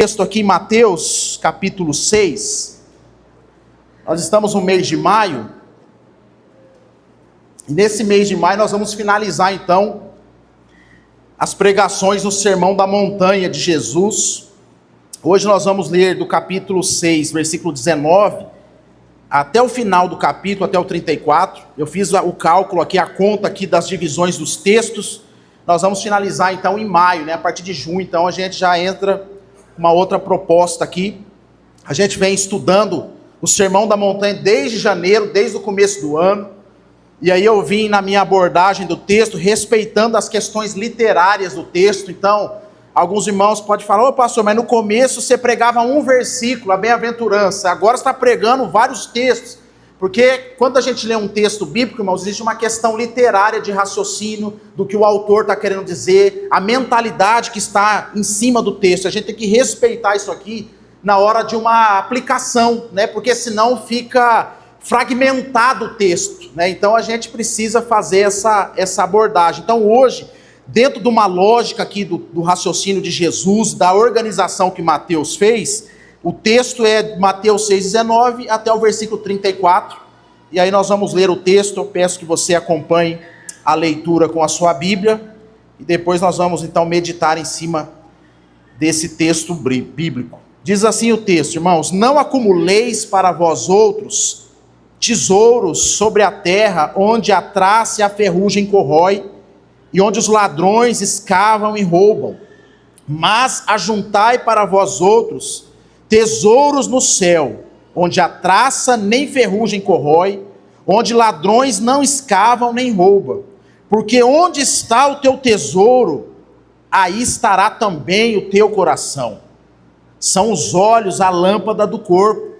Texto aqui em Mateus, capítulo 6. Nós estamos no mês de maio. E nesse mês de maio nós vamos finalizar então as pregações do Sermão da Montanha de Jesus. Hoje nós vamos ler do capítulo 6, versículo 19, até o final do capítulo, até o 34. Eu fiz o cálculo aqui, a conta aqui das divisões dos textos. Nós vamos finalizar então em maio, né? A partir de junho, então a gente já entra uma outra proposta aqui. A gente vem estudando o Sermão da Montanha desde janeiro, desde o começo do ano. E aí eu vim na minha abordagem do texto, respeitando as questões literárias do texto. Então, alguns irmãos podem falar: ô pastor, mas no começo você pregava um versículo, a bem-aventurança, agora você está pregando vários textos. Porque quando a gente lê um texto bíblico, irmãos, existe uma questão literária de raciocínio do que o autor está querendo dizer, a mentalidade que está em cima do texto. A gente tem que respeitar isso aqui na hora de uma aplicação, né? Porque senão fica fragmentado o texto, né? Então a gente precisa fazer essa abordagem. Então hoje, dentro de uma lógica aqui do raciocínio de Jesus, da organização que Mateus fez, o texto é Mateus 6,19 até o versículo 34, e aí nós vamos ler o texto. Eu peço que você acompanhe a leitura com a sua Bíblia, e depois nós vamos então meditar em cima desse texto bíblico. Diz assim o texto, irmãos: não acumuleis para vós outros tesouros sobre a terra, onde a traça e a ferrugem corrói, e onde os ladrões escavam e roubam, mas ajuntai para vós outros tesouros no céu, onde a traça nem ferrugem corrói, onde ladrões não escavam nem roubam. Porque onde está o teu tesouro, aí estará também o teu coração. São os olhos a lâmpada do corpo.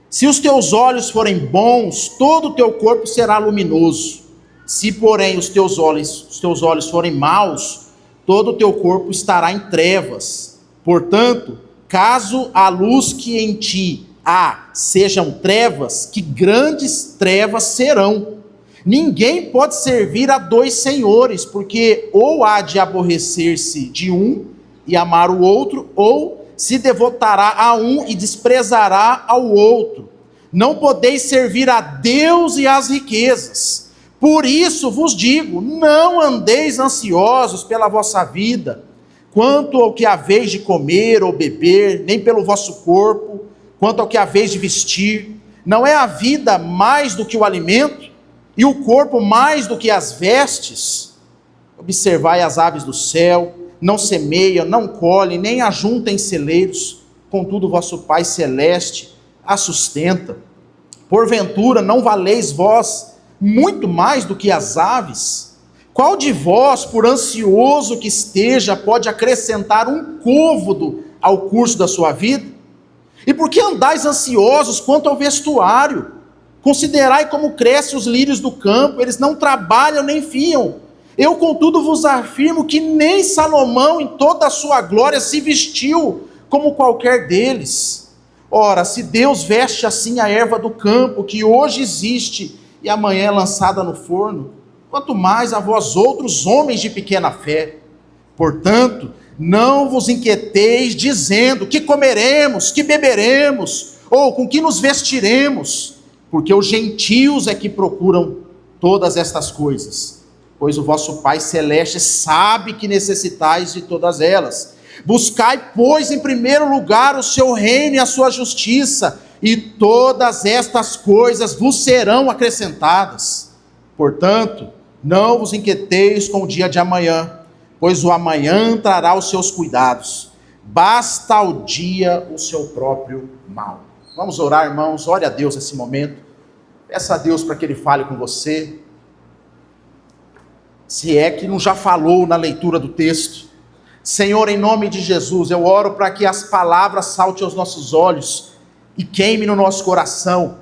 Se os teus olhos forem bons, todo o teu corpo será luminoso. Se, porém, os teus olhos forem maus, todo o teu corpo estará em trevas. Portanto, caso a luz que em ti há sejam trevas, que grandes trevas serão. Ninguém pode servir a dois senhores, porque ou há de aborrecer-se de um e amar o outro, ou se devotará a um e desprezará ao outro. Não podeis servir a Deus e às riquezas. Por isso vos digo, não andeis ansiosos pela vossa vida, quanto ao que haveis de comer ou beber, nem pelo vosso corpo, quanto ao que haveis de vestir. Não é a vida mais do que o alimento, e o corpo mais do que as vestes? Observai as aves do céu, não semeiam, não colhem, nem ajuntam em celeiros, contudo vosso Pai Celeste a sustenta. Porventura não valeis vós muito mais do que as aves? Qual de vós, por ansioso que esteja, pode acrescentar um côvado ao curso da sua vida? E por que andais ansiosos quanto ao vestuário? Considerai como crescem os lírios do campo, eles não trabalham nem fiam. Eu, contudo, vos afirmo que nem Salomão, em toda a sua glória, se vestiu como qualquer deles. Ora, se Deus veste assim a erva do campo, que hoje existe e amanhã é lançada no forno, quanto mais a vós outros homens de pequena fé. Portanto, não vos inquieteis dizendo: que comeremos, que beberemos, ou com que nos vestiremos, porque os gentios é que procuram todas estas coisas, pois o vosso Pai Celeste sabe que necessitais de todas elas. Buscai, pois, em primeiro lugar o seu reino e a sua justiça, e todas estas coisas vos serão acrescentadas. Portanto, não vos inquieteis com o dia de amanhã, pois o amanhã trará os seus cuidados. Basta ao dia o seu próprio mal. Vamos orar, irmãos. Ore a Deus nesse momento. Peça a Deus para que Ele fale com você. Se é que não já falou na leitura do texto. Senhor, em nome de Jesus, eu oro para que as palavras saltem aos nossos olhos e queimem no nosso coração,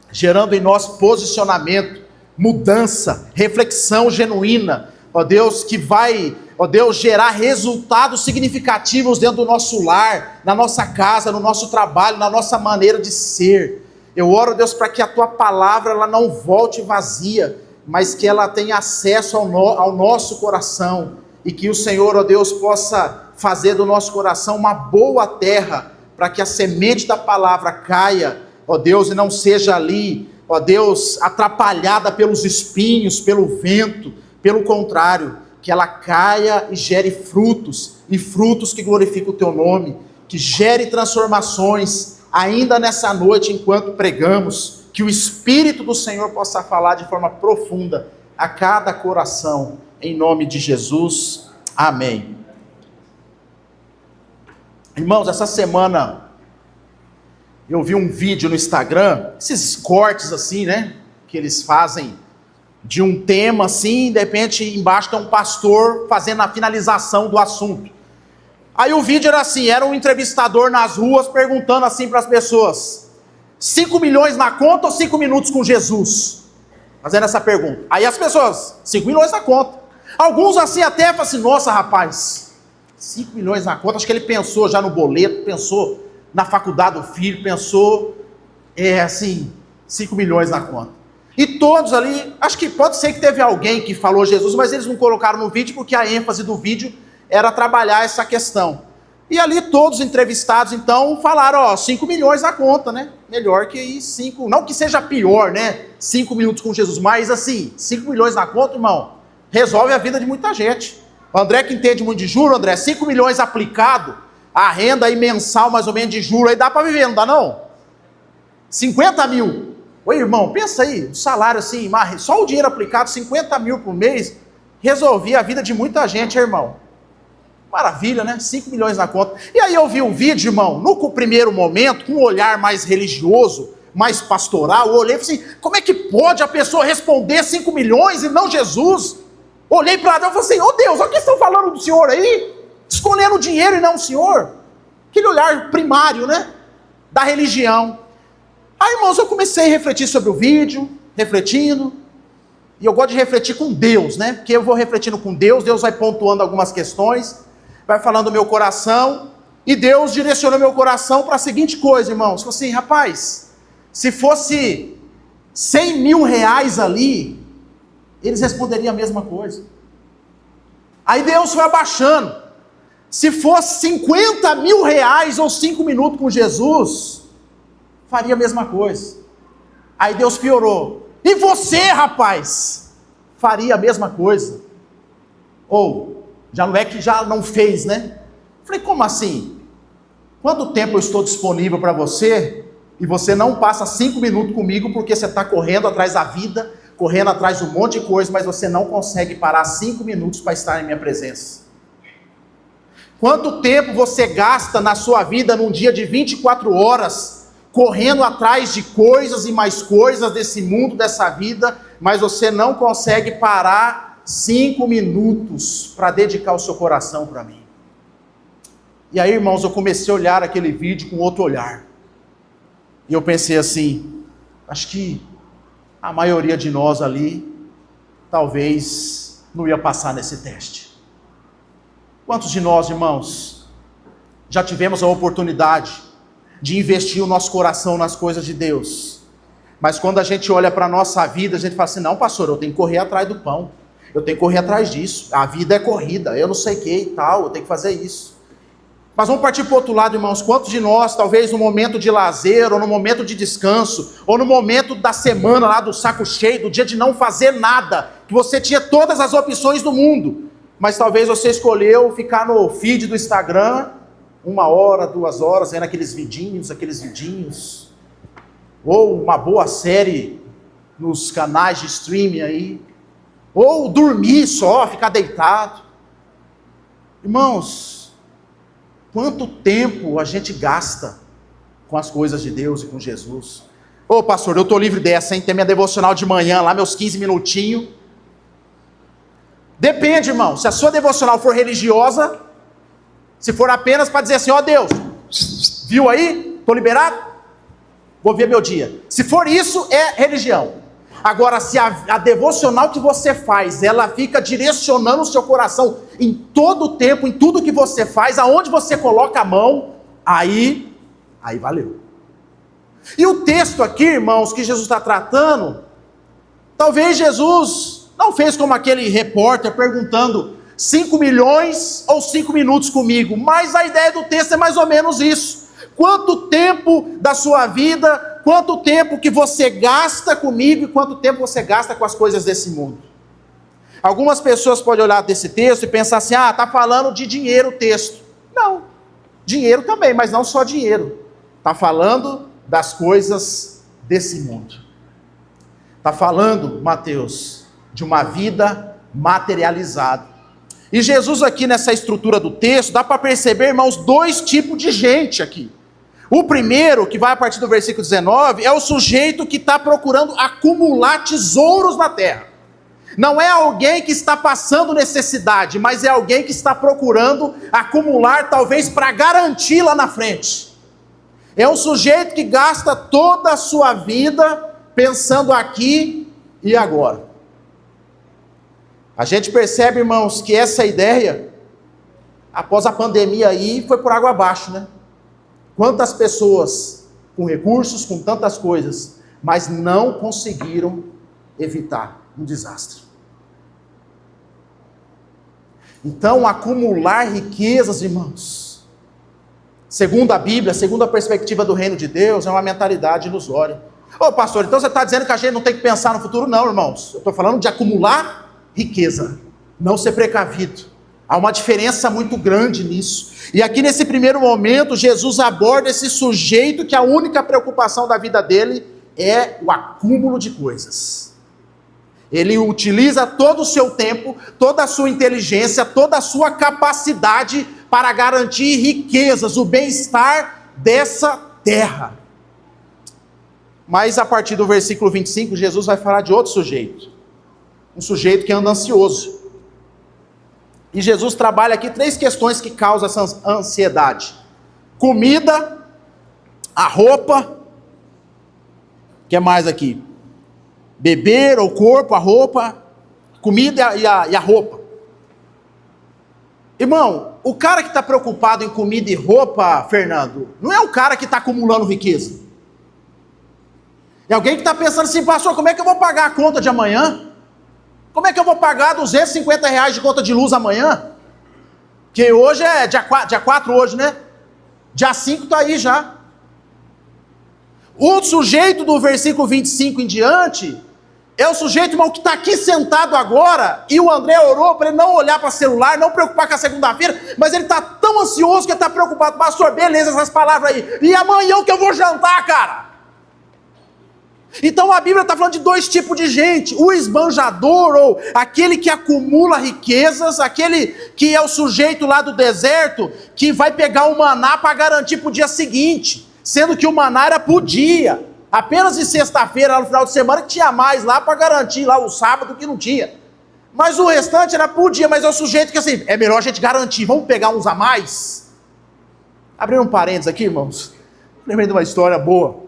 gerando em nós posicionamento, mudança, reflexão genuína, ó Deus, que vai, ó Deus, gerar resultados significativos dentro do nosso lar, na nossa casa, no nosso trabalho, na nossa maneira de ser. Eu oro, Deus, para que a Tua palavra ela não volte vazia, mas que ela tenha acesso ao nosso coração, e que o Senhor, ó Deus, possa fazer do nosso coração uma boa terra, para que a semente da palavra caia, ó Deus, e não seja ali, ó Deus, atrapalhada pelos espinhos, pelo vento. Pelo contrário, que ela caia e gere frutos, e frutos que glorificam o teu nome, que gere transformações, ainda nessa noite enquanto pregamos, que o Espírito do Senhor possa falar de forma profunda a cada coração, em nome de Jesus, amém. Irmãos, essa semana eu vi um vídeo no Instagram, esses cortes assim, né, que eles fazem de um tema assim, de repente embaixo tem um pastor fazendo a finalização do assunto. Aí o vídeo era assim, era um entrevistador nas ruas perguntando assim para as pessoas: 5 milhões na conta ou 5 minutos com Jesus? Fazendo essa pergunta. Aí as pessoas, 5 milhões na conta. Alguns assim até falam assim: nossa rapaz, 5 milhões na conta, acho que ele pensou já no boleto, pensou na faculdade do filho, pensou, assim, 5 milhões na conta. E todos ali, acho que pode ser que teve alguém que falou Jesus, mas eles não colocaram no vídeo porque a ênfase do vídeo era trabalhar essa questão. E ali todos os entrevistados, então, falaram, ó, 5 milhões na conta, né? Melhor que aí 5, não que seja pior, né? 5 minutos com Jesus, mas assim, 5 milhões na conta, irmão, resolve a vida de muita gente. O André que entende muito de juro, André, 5 milhões aplicado, a renda aí mensal mais ou menos de juro, aí dá para viver, não dá não? 50 mil. Oi, irmão, pensa aí, o salário assim, só o dinheiro aplicado, 50 mil por mês, resolvia a vida de muita gente, irmão. Maravilha, né? 5 milhões na conta. E aí eu vi um vídeo, irmão, no primeiro momento, com um olhar mais religioso, mais pastoral, eu olhei e falei assim, como é que pode a pessoa responder 5 milhões e não Jesus? Olhei para Deus e falei assim, ô Deus, olha o que estão falando do Senhor aí? Escolhendo o dinheiro e não o Senhor. Aquele olhar primário, né? Da religião. Aí, irmãos, eu comecei a refletir sobre o vídeo, refletindo, e eu gosto de refletir com Deus, né? Porque eu vou refletindo com Deus, Deus vai pontuando algumas questões, vai falando do meu coração, e Deus direcionou meu coração para a seguinte coisa, irmãos, falou assim, rapaz, se fosse 100 mil reais ali, eles responderiam a mesma coisa. Aí Deus foi abaixando, se fosse 50 mil reais ou 5 minutos com Jesus, faria a mesma coisa. Aí Deus piorou. E você, rapaz, faria a mesma coisa? Ou, já não é que já não fez, né? Falei, como assim? Quanto tempo eu estou disponível para você e você não passa 5 minutos comigo porque você está correndo atrás da vida, correndo atrás de um monte de coisa, mas você não consegue parar 5 minutos para estar em minha presença? Quanto tempo você gasta na sua vida num dia de 24 horas correndo atrás de coisas e mais coisas desse mundo, dessa vida, mas você não consegue parar 5 minutos para dedicar o seu coração para mim? E aí, irmãos, eu comecei a olhar aquele vídeo com outro olhar. E eu pensei assim, acho que a maioria de nós ali, talvez não ia passar nesse teste. Quantos de nós, irmãos, já tivemos a oportunidade de investir o nosso coração nas coisas de Deus, mas quando a gente olha para a nossa vida, a gente fala assim, não pastor, eu tenho que correr atrás do pão, eu tenho que correr atrás disso, a vida é corrida, eu não sei o que e tal, eu tenho que fazer isso. Mas vamos partir para o outro lado, irmãos, quantos de nós, talvez no momento de lazer, ou no momento de descanso, ou no momento da semana lá do saco cheio, do dia de não fazer nada, que você tinha todas as opções do mundo, mas talvez você escolheu ficar no feed do Instagram, 1 hora, 2 horas, vendo aqueles vidinhos, ou uma boa série nos canais de streaming aí, ou dormir só, ficar deitado. Irmãos, quanto tempo a gente gasta com as coisas de Deus e com Jesus? Ô pastor, eu estou livre dessa, hein? Tem minha devocional de manhã lá, meus 15 minutinhos. Depende, irmão, se a sua devocional for religiosa, se for apenas para dizer assim, ó Deus, viu aí? Estou liberado? Vou ver meu dia. Se for isso, é religião. Agora, se a devocional que você faz, ela fica direcionando o seu coração em todo o tempo, em tudo que você faz, aonde você coloca a mão, aí valeu. E o texto aqui, irmãos, que Jesus está tratando, talvez Jesus não fez como aquele repórter perguntando 5 milhões ou 5 minutos comigo, mas a ideia do texto é mais ou menos isso. Quanto tempo da sua vida, quanto tempo que você gasta comigo e quanto tempo você gasta com as coisas desse mundo. Algumas pessoas podem olhar desse texto e pensar assim, está falando de dinheiro o texto. Não, dinheiro também, mas não só dinheiro. Está falando das coisas desse mundo. Está falando, Mateus, de uma vida materializada. E Jesus aqui nessa estrutura do texto, dá para perceber, irmãos, 2 tipos de gente aqui. O primeiro, que vai a partir do versículo 19, é o sujeito que está procurando acumular tesouros na terra. Não é alguém que está passando necessidade, mas é alguém que está procurando acumular, talvez para garantir lá na frente. É um sujeito que gasta toda a sua vida pensando aqui e agora. A gente percebe, irmãos, que essa ideia, após a pandemia aí, foi por água abaixo, né? Quantas pessoas com recursos, com tantas coisas, mas não conseguiram evitar um desastre. Então, acumular riquezas, irmãos, segundo a Bíblia, segundo a perspectiva do reino de Deus, é uma mentalidade ilusória. Ô pastor, então você está dizendo que a gente não tem que pensar no futuro? Não, irmãos. Eu estou falando de acumular riqueza, não ser precavido. Há uma diferença muito grande nisso. E aqui nesse primeiro momento, Jesus aborda esse sujeito que a única preocupação da vida dele é o acúmulo de coisas. Ele utiliza todo o seu tempo, toda a sua inteligência, toda a sua capacidade para garantir riquezas, o bem-estar dessa terra. Mas a partir do versículo 25, Jesus vai falar de outro sujeito. Um sujeito que anda ansioso. E Jesus trabalha aqui 3 questões que causam essa ansiedade: comida, a roupa, o que é mais aqui? Beber, o corpo, a roupa, comida e a roupa. Irmão, o cara que está preocupado em comida e roupa, Fernando, não é um cara que está acumulando riqueza. É alguém que está pensando assim, pastor, como é que eu vou pagar a conta de amanhã? Como é que eu vou pagar R$250 de conta de luz amanhã? Que hoje é dia 4 hoje, né? Dia 5 está aí já. O sujeito do versículo 25 em diante, é o sujeito, irmão, que está aqui sentado agora, e o André orou para ele não olhar para o celular, não preocupar com a segunda-feira, mas ele está tão ansioso que ele está preocupado. Pastor, beleza, essas palavras aí. E amanhã o que eu vou jantar, cara? Então a Bíblia está falando de 2 tipos de gente: o esbanjador, ou aquele que acumula riquezas, aquele que é o sujeito lá do deserto, que vai pegar o maná para garantir para o dia seguinte, sendo que o maná era por dia, apenas de sexta-feira, lá no final de semana, que tinha mais lá para garantir lá o sábado que não tinha, mas o restante era por dia. Mas é o sujeito que assim, é melhor a gente garantir, vamos pegar uns a mais. Abrindo um parênteses aqui, irmãos, lembrei de uma história boa.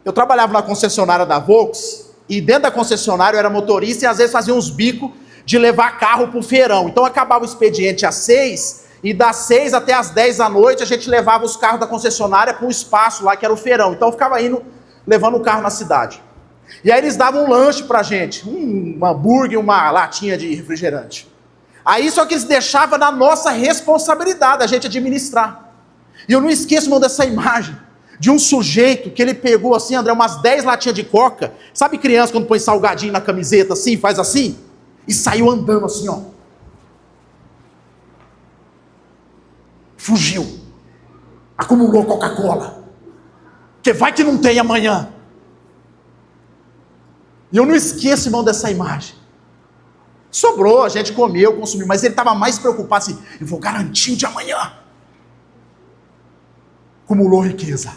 Eu trabalhava na concessionária da Volks, e dentro da concessionária eu era motorista, e às vezes fazia uns bicos de levar carro para o feirão. Então acabava o expediente às 6, e das 6 até às 10 da noite a gente levava os carros da concessionária para um espaço lá que era o feirão. Então eu ficava indo, levando o carro na cidade. E aí eles davam um lanche pra gente, um hambúrguer, uma latinha de refrigerante. Aí só que eles deixavam na nossa responsabilidade a gente administrar. E eu não esqueço, irmão, dessa imagem de um sujeito que ele pegou assim, André, umas 10 latinhas de coca. Sabe criança quando põe salgadinho na camiseta assim, faz assim? E saiu andando assim, ó. Fugiu. Acumulou Coca-Cola. Porque vai que não tem amanhã. E eu não esqueço, irmão, dessa imagem. Sobrou, a gente comeu, consumiu, mas ele estava mais preocupado assim, eu vou garantir o de amanhã. Acumulou riqueza.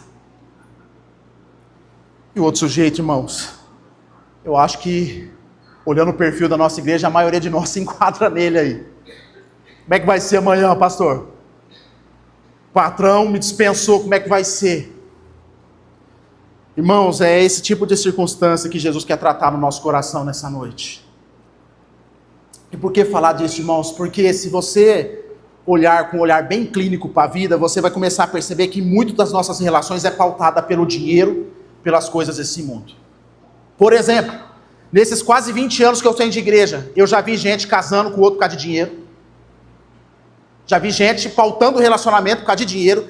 E o outro sujeito, irmãos, eu acho que, olhando o perfil da nossa igreja, a maioria de nós se enquadra nele aí. Como é que vai ser amanhã, pastor? O patrão me dispensou, como é que vai ser? Irmãos, é esse tipo de circunstância que Jesus quer tratar no nosso coração nessa noite. E por que falar disso, irmãos? Porque se você olhar com um olhar bem clínico para a vida, você vai começar a perceber que muito das nossas relações é pautada pelo dinheiro, pelas coisas desse mundo. Por exemplo, nesses quase 20 anos que eu tenho de igreja, eu já vi gente casando com outro por causa de dinheiro. Já vi gente pautando o relacionamento por causa de dinheiro.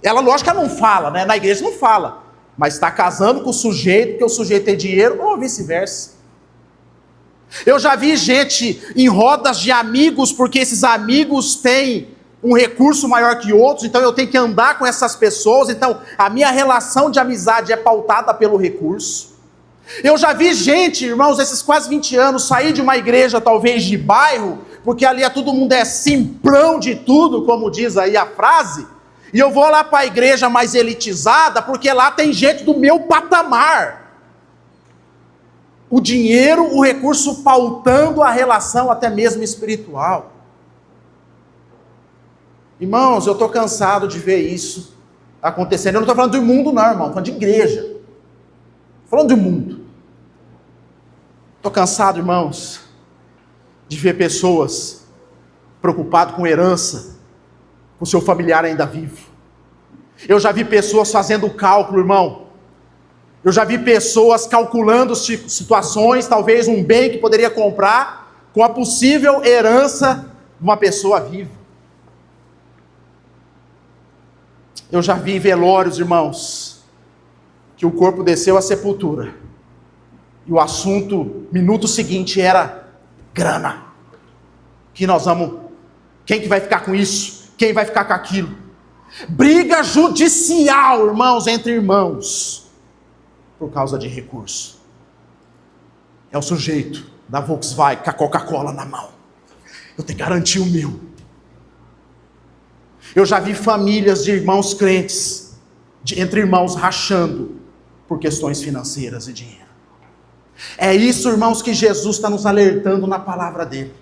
Ela, lógico que ela não fala, né? Na igreja não fala. Mas está casando com o sujeito, porque o sujeito tem dinheiro, ou vice-versa. Eu já vi gente em rodas de amigos, porque esses amigos têm um recurso maior que outros, então eu tenho que andar com essas pessoas, então a minha relação de amizade é pautada pelo recurso. Eu já vi gente, irmãos, esses quase 20 anos, sair de uma igreja talvez de bairro, porque ali todo mundo é simplão de tudo, como diz aí a frase, e eu vou lá para a igreja mais elitizada, porque lá tem gente do meu patamar. O dinheiro, o recurso pautando a relação até mesmo espiritual. Irmãos, eu estou cansado de ver isso acontecendo. Eu não estou falando do mundo não, irmão, estou falando de igreja. Estou falando do mundo. Estou cansado, irmãos, de ver pessoas preocupadas com herança, com seu familiar ainda vivo. Eu já vi pessoas fazendo cálculo, irmão. Eu já vi pessoas calculando situações, talvez um bem que poderia comprar, com a possível herança de uma pessoa viva. Eu já vi velórios, irmãos, que o corpo desceu à sepultura. E o assunto, minuto seguinte, era grana. Que nós vamos... Quem que vai ficar com isso? Quem vai ficar com aquilo? Briga judicial, irmãos, entre irmãos. Por causa de recurso. É o sujeito da Volkswagen com a Coca-Cola na mão. Eu tenho que garantir o meu. Eu já vi famílias de irmãos crentes, entre irmãos rachando por questões financeiras e dinheiro. É isso, irmãos, que Jesus está nos alertando na palavra dele.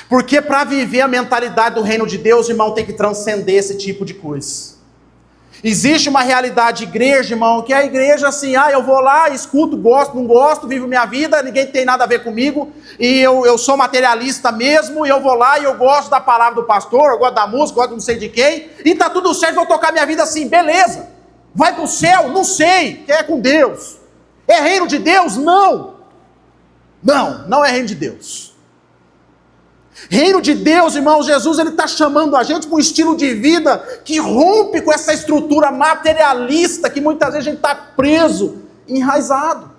Porque para viver a mentalidade do reino de Deus, irmão, tem que transcender esse tipo de coisa. Existe uma realidade de igreja, irmão, que é a igreja assim, eu vou lá, escuto, gosto, não gosto, vivo minha vida, ninguém tem nada a ver comigo, e eu sou materialista mesmo, e eu vou lá e eu gosto da palavra do pastor, eu gosto da música, gosto de não sei de quem, e tá tudo certo, vou tocar minha vida assim, beleza. Vai para o céu? Não sei, que é com Deus. É reino de Deus? Não. Não é reino de Deus. Reino de Deus, irmãos, Jesus ele está chamando a gente para um estilo de vida que rompe com essa estrutura materialista que muitas vezes a gente está preso, enraizado.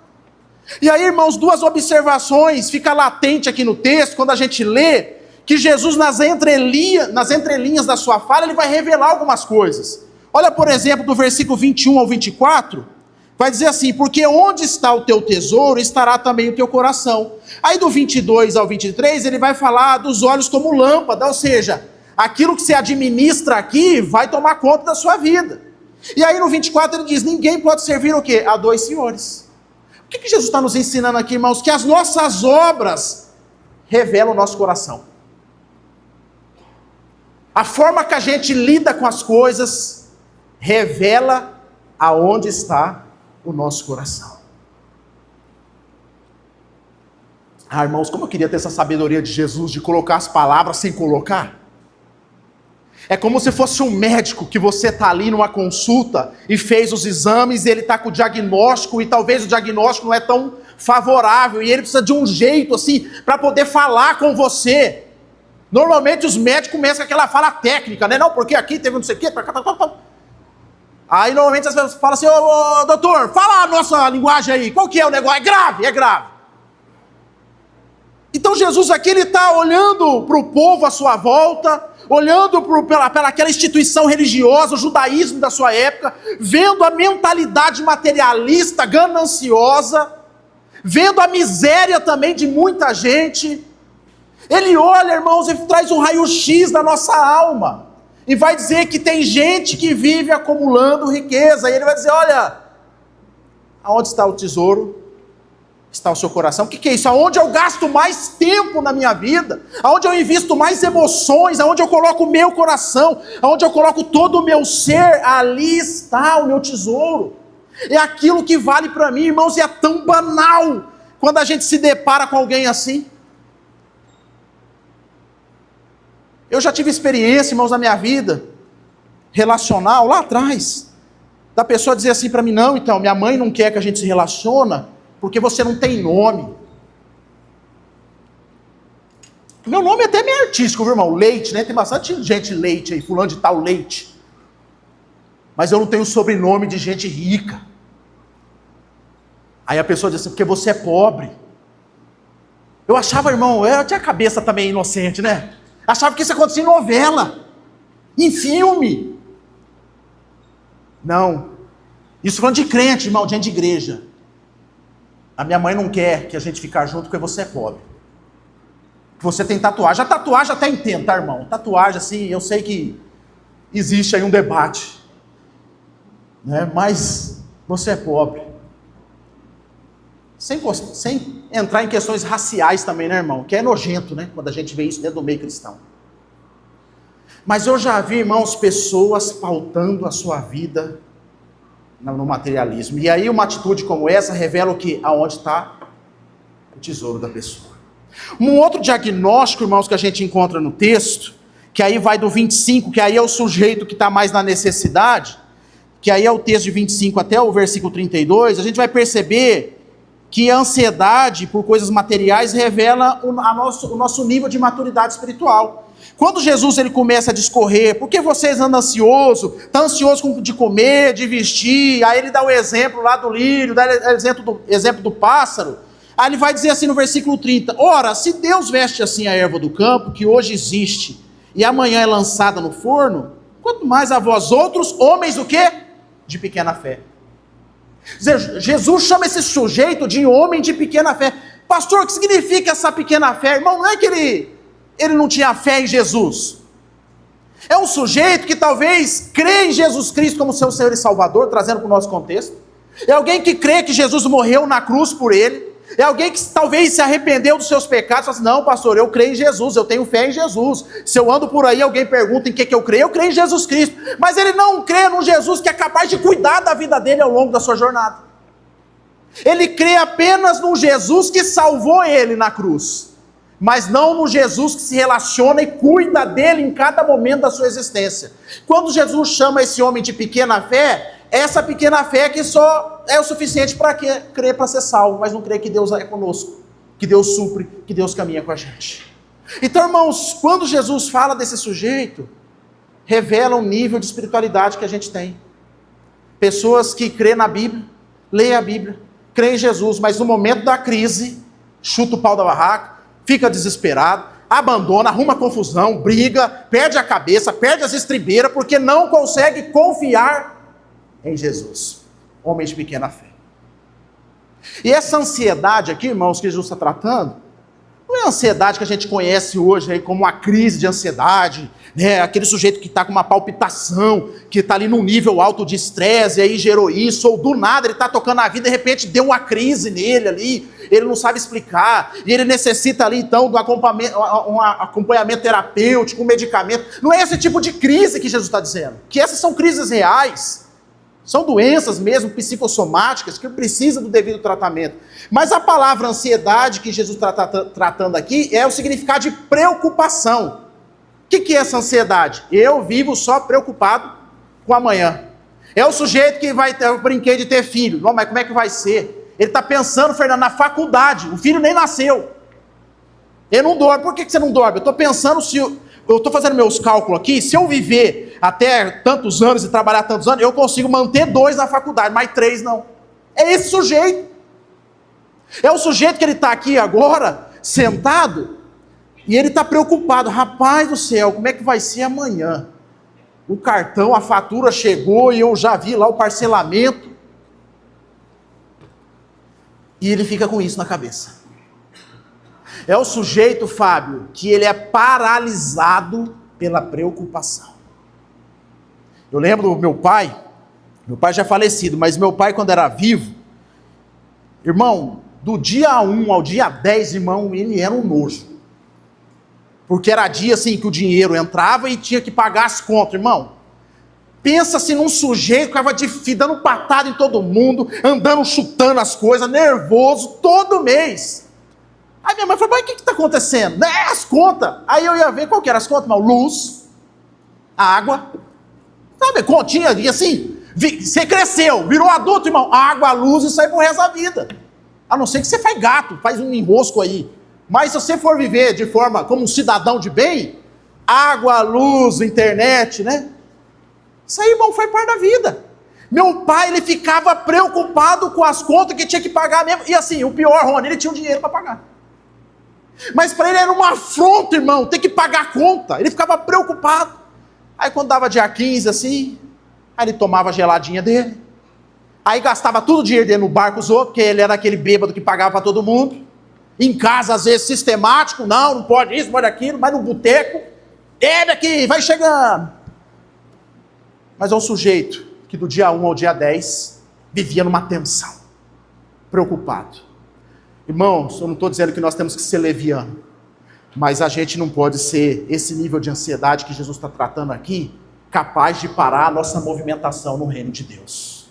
E aí, irmãos, duas observações, fica latente aqui no texto, quando a gente lê, que Jesus nas entrelinhas da sua fala, ele vai revelar algumas coisas. Olha, por exemplo, do versículo 21 ao 24, vai dizer assim, porque onde está o teu tesouro, estará também o teu coração. Aí do 22 ao 23, ele vai falar dos olhos como lâmpada, ou seja, aquilo que você administra aqui vai tomar conta da sua vida. E aí no 24 ele diz, ninguém pode servir o quê? A dois senhores. O que Jesus está nos ensinando aqui, irmãos? Que as nossas obras revelam o nosso coração. A forma que a gente lida com as coisas revela aonde está o nosso coração. Irmãos, como eu queria ter essa sabedoria de Jesus, de colocar as palavras sem colocar. É como se fosse um médico que você está ali numa consulta e fez os exames, e ele está com o diagnóstico, e talvez o diagnóstico não é tão favorável, e ele precisa de um jeito assim, para poder falar com você. Normalmente os médicos começam com aquela fala técnica, né? Não, porque aqui teve não sei o quê, aí normalmente as pessoas falam assim, ô doutor, fala a nossa linguagem aí, qual que é o negócio? É grave, é grave. Então Jesus aqui, ele está olhando para o povo à sua volta, olhando pela aquela instituição religiosa, o judaísmo da sua época, vendo a mentalidade materialista, gananciosa, vendo a miséria também de muita gente. Ele olha, irmãos, e traz um raio-x da nossa alma. E vai dizer que tem gente que vive acumulando riqueza. E ele vai dizer, olha, aonde está o tesouro? Está o seu coração. O que é isso? Aonde eu gasto mais tempo na minha vida? Aonde eu invisto mais emoções? Aonde eu coloco o meu coração? Aonde eu coloco todo o meu ser? Ali está o meu tesouro. É aquilo que vale para mim, irmãos, e é tão banal quando a gente se depara com alguém assim. Eu já tive experiência, irmãos, na minha vida, relacional, lá atrás, da pessoa dizer assim para mim, não, então, minha mãe não quer que a gente se relaciona, porque você não tem nome. Meu nome é até meio artístico, viu, irmão? Leite, né? Tem bastante gente Leite aí, fulano de tal Leite. Mas eu não tenho sobrenome de gente rica. Aí a pessoa diz assim, porque você é pobre. Eu achava, irmão, eu tinha a cabeça também inocente, né? Achava que isso acontecia em novela, em filme. Não. Isso falando de crente, irmão, de gente de igreja. A minha mãe não quer que a gente ficar junto porque você é pobre. Você tem tatuagem. A tatuagem até entendo, tá, irmão? Tatuagem, assim, eu sei que existe aí um debate. Né? Mas você é pobre. Sem entrar em questões raciais também, né, irmão? Que é nojento, né? Quando a gente vê isso dentro do meio cristão. Mas eu já vi, irmãos, pessoas pautando a sua vida no materialismo. E aí uma atitude como essa revela o que? Aonde está o tesouro da pessoa. Um outro diagnóstico, irmãos, que a gente encontra no texto, que aí vai do 25, que aí é o sujeito que está mais na necessidade, que aí é o texto de 25 até o versículo 32, a gente vai perceber que a ansiedade por coisas materiais revela o nosso nível de maturidade espiritual. Quando Jesus ele começa a discorrer, por que vocês andam ansiosos? Está ansioso de comer, de vestir? Aí ele dá o exemplo lá do lírio, dá o exemplo do pássaro. Aí ele vai dizer assim no versículo 30, ora, se Deus veste assim a erva do campo, que hoje existe, e amanhã é lançada no forno, quanto mais a vós outros, homens do quê? De pequena fé. Jesus chama esse sujeito de homem de pequena fé. Pastor, o que significa essa pequena fé? Irmão, não é que ele não tinha fé em Jesus. É um sujeito que talvez crê em Jesus Cristo como seu Senhor e Salvador, trazendo para o nosso contexto. É alguém que crê que Jesus morreu na cruz por ele. É alguém que talvez se arrependeu dos seus pecados, fala assim, não, pastor, eu creio em Jesus, eu tenho fé em Jesus. Se eu ando por aí, alguém pergunta em que eu creio em Jesus Cristo. Mas ele não crê num Jesus que é capaz de cuidar da vida dele ao longo da sua jornada. Ele crê apenas num Jesus que salvou ele na cruz, mas não no Jesus que se relaciona e cuida dele em cada momento da sua existência. Quando Jesus chama esse homem de pequena fé, essa pequena fé que só é o suficiente para crer para ser salvo, mas não crer que Deus é conosco, que Deus supre, que Deus caminha com a gente. Então, irmãos, quando Jesus fala desse sujeito, revela um nível de espiritualidade que a gente tem. Pessoas que crêem na Bíblia, leem a Bíblia, creem em Jesus, mas no momento da crise, chuta o pau da barraca, fica desesperado, abandona, arruma confusão, briga, perde a cabeça, perde as estribeiras, porque não consegue confiar em Jesus, homem de pequena fé. E essa ansiedade aqui, irmãos, que Jesus está tratando, não é a ansiedade que a gente conhece hoje aí como uma crise de ansiedade, né? Aquele sujeito que está com uma palpitação, que está ali num nível alto de estresse, e aí gerou isso, ou do nada ele está tocando a vida, de repente deu uma crise nele ali, ele não sabe explicar, e ele necessita ali então do um acompanhamento terapêutico, um medicamento. Não é esse tipo de crise que Jesus está dizendo, que essas são crises reais. São doenças mesmo psicossomáticas que precisam do devido tratamento. Mas a palavra ansiedade que Jesus está tratando aqui é o significado de preocupação. O que é essa ansiedade? Eu vivo só preocupado com amanhã. É o sujeito que vai ter o brinquedo de ter filho. Não, mas como é que vai ser? Ele está pensando, Fernando, na faculdade. O filho nem nasceu. Ele não dorme. Por que você não dorme? Eu estou pensando se... Eu estou fazendo meus cálculos aqui, se eu viver até tantos anos e trabalhar tantos anos, eu consigo manter 2 na faculdade, mas 3 não. É esse sujeito. É o sujeito que ele está aqui agora, sentado, e ele está preocupado. Rapaz do céu, como é que vai ser amanhã? O cartão, a fatura chegou e eu já vi lá o parcelamento. E ele fica com isso na cabeça. É o sujeito, Fábio, que ele é paralisado pela preocupação. Eu lembro do meu pai já é falecido, mas meu pai quando era vivo, irmão, do dia 1 ao dia 10, irmão, ele era um nojo. Porque era dia assim que o dinheiro entrava e tinha que pagar as contas, irmão. Pensa assim num sujeito que estava dando patada em todo mundo, andando, chutando as coisas, nervoso, todo mês. Aí minha mãe falou, mas o que está acontecendo? É as contas. Aí eu ia ver qual que eram as contas, irmão. Luz, água, sabe, continha, e assim, você cresceu, virou adulto, irmão, água, luz, isso aí pro resto da vida. A não ser que você faz gato, faz um enrosco aí. Mas se você for viver de forma como um cidadão de bem, água, luz, internet, né? Isso aí, irmão, foi parte da vida. Meu pai, ele ficava preocupado com as contas que tinha que pagar mesmo. E assim, o pior, Rony, ele tinha o dinheiro para pagar. Mas para ele era uma afronta, irmão, ter que pagar a conta. Ele ficava preocupado. Aí quando dava dia 15, assim, aí ele tomava a geladinha dele. Aí gastava todo o dinheiro dele no bar com os outros, porque ele era aquele bêbado que pagava para todo mundo. Em casa, às vezes, sistemático. Não pode isso, não pode aquilo. Mas no boteco, bebe aqui, vai chegando. Mas é um sujeito que do dia 1 ao dia 10 vivia numa tensão, preocupado. Irmãos, eu não estou dizendo que nós temos que ser leviano, mas a gente não pode ser esse nível de ansiedade que Jesus está tratando aqui, capaz de parar a nossa movimentação no reino de Deus.